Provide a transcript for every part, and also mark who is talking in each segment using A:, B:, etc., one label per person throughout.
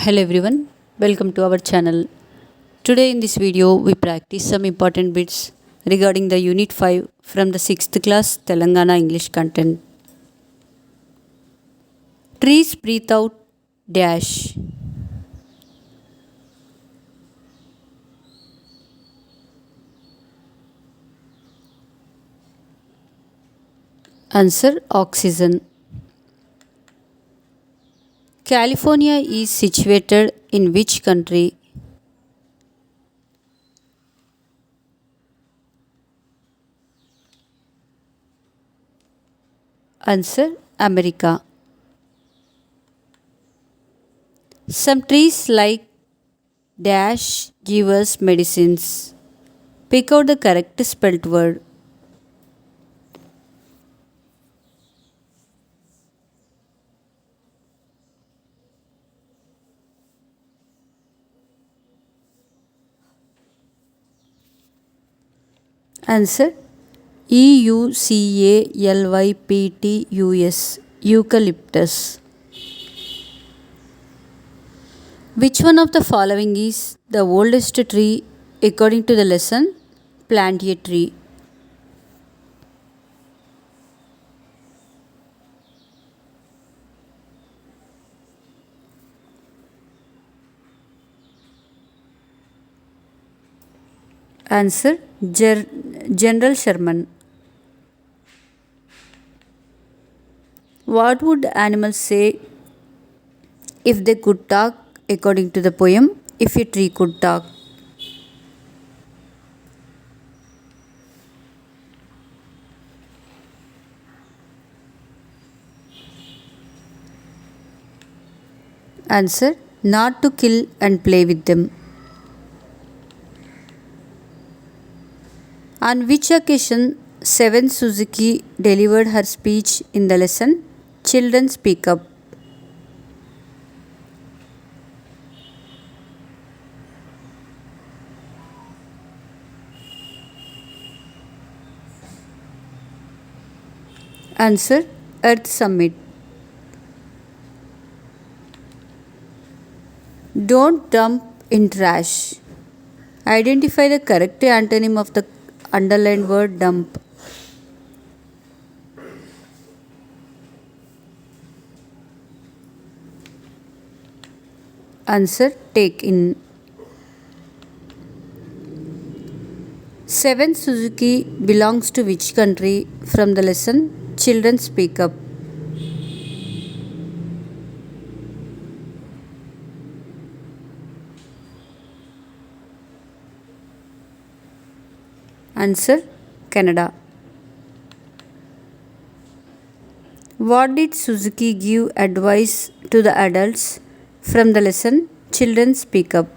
A: Hello everyone, welcome to our channel. Today in this video we practice some important bits regarding the unit 5 from the 6th class Telangana English content. Trees breathe out dash. Answer oxygen. California is situated in which country? Answer America. Some trees like dash give us medicines. Pick out the correct spelled word. Answer Eucallyptus. Eucalyptus. Which one of the following is the oldest tree according to the lesson? Plant a tree. Answer General Sherman. What would animals say if they could talk according to the poem? If a tree could talk. Answer not to kill and play with them. On which occasion Seven Suzuki delivered her speech in the lesson? Children speak up. Answer Earth Summit. Don't dump in trash. Identify the correct antonym of the underlined word dump. Answer take in. Seven Suzuki belongs to which country from the lesson? Children speak up. Answer Canada. What did Suzuki give advice to the adults from the lesson? Children speak up.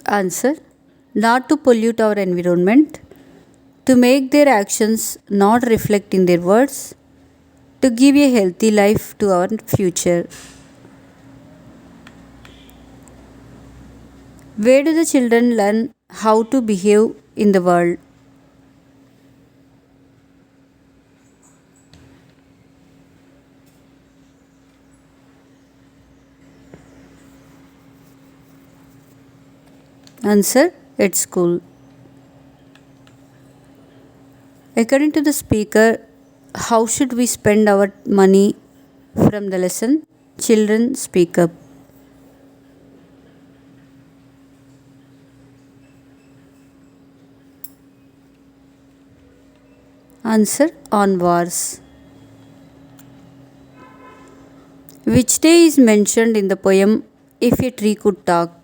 A: Answer not to pollute our environment, to make their actions not reflect in their words, to give a healthy life to our future. Where do the children learn how to behave in the world? Answer at school. According to the speaker, how should we spend our money from the lesson? Children speak up. Answer on wars. Which day is mentioned in the poem If a Tree Could Talk?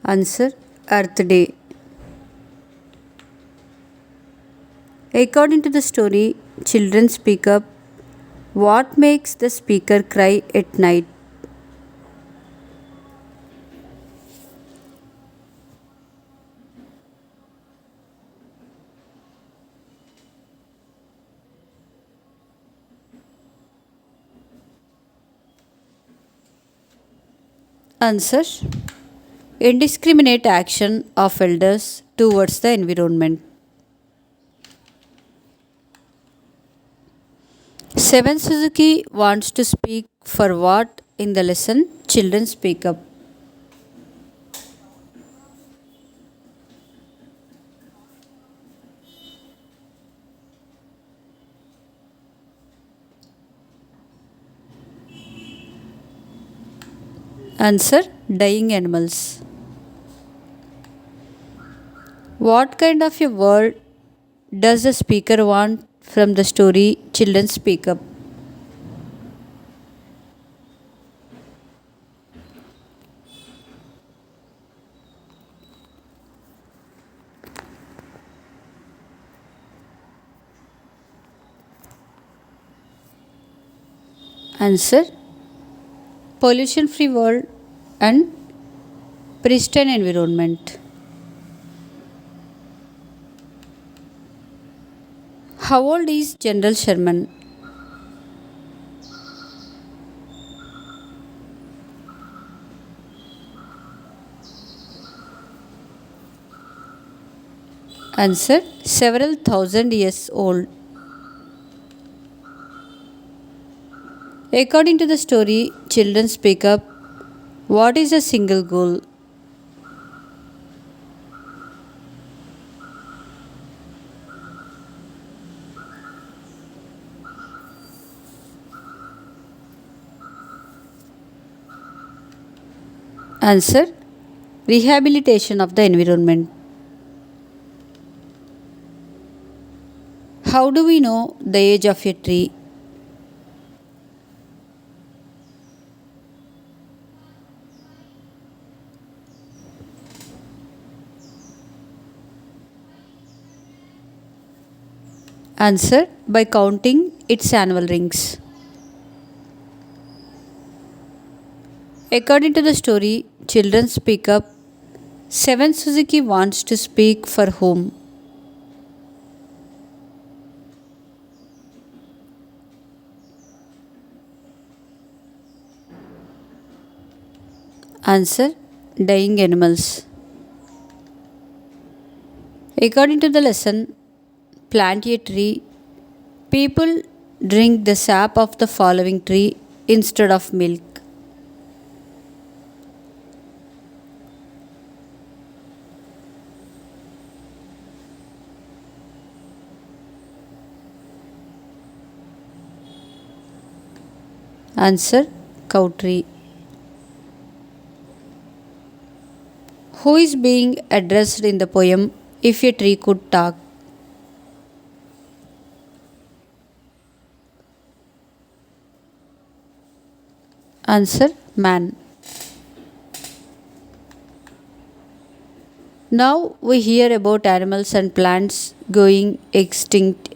A: Answer Earth Day. According to the story, children speak up. What makes the speaker cry at night? Answer: indiscriminate action of elders towards the environment. 7 Suzuki wants to speak for what in the lesson? Children speak up. Answer: dying animals. What kind of a world does the speaker want from the story Children Speak Up? Answer: pollution free world and pristine environment. How old is General Sherman? Answer: several thousand years old. According to the story Children Speak Up, what is a single goal? Answer: rehabilitation of the environment. How do we know the age of a tree? Answer: by counting its annual rings. According to the story Children Speak Up, 7 Suzuki wants to speak for whom? Answer: dying animals. According to the lesson Plant a Tree, people drink the sap of the following tree instead of milk. Answer: cow tree. Who is being addressed in the poem If a Tree Could Talk? Answer: man. Now we hear about animals and plants going extinct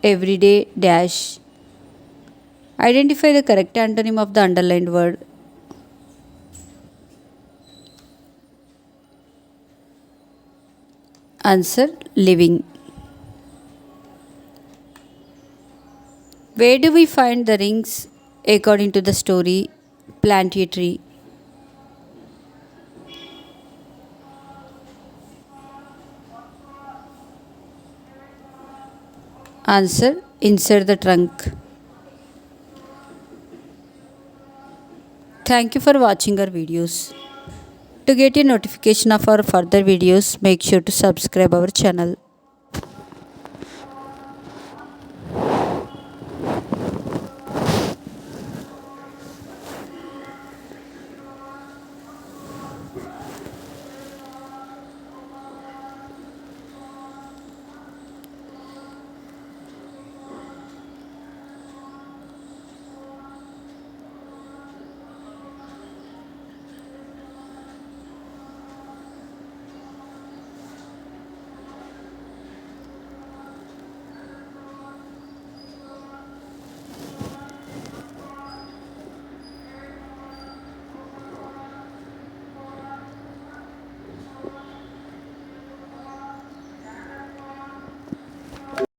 A: every day dash. Identify the correct antonym of the underlined word. Answer: living. Where do we find the rings according to the story Plant a Tree? Answer: inside the trunk. Thank you for watching our videos. To get a notification of our further videos, make sure to subscribe our channel.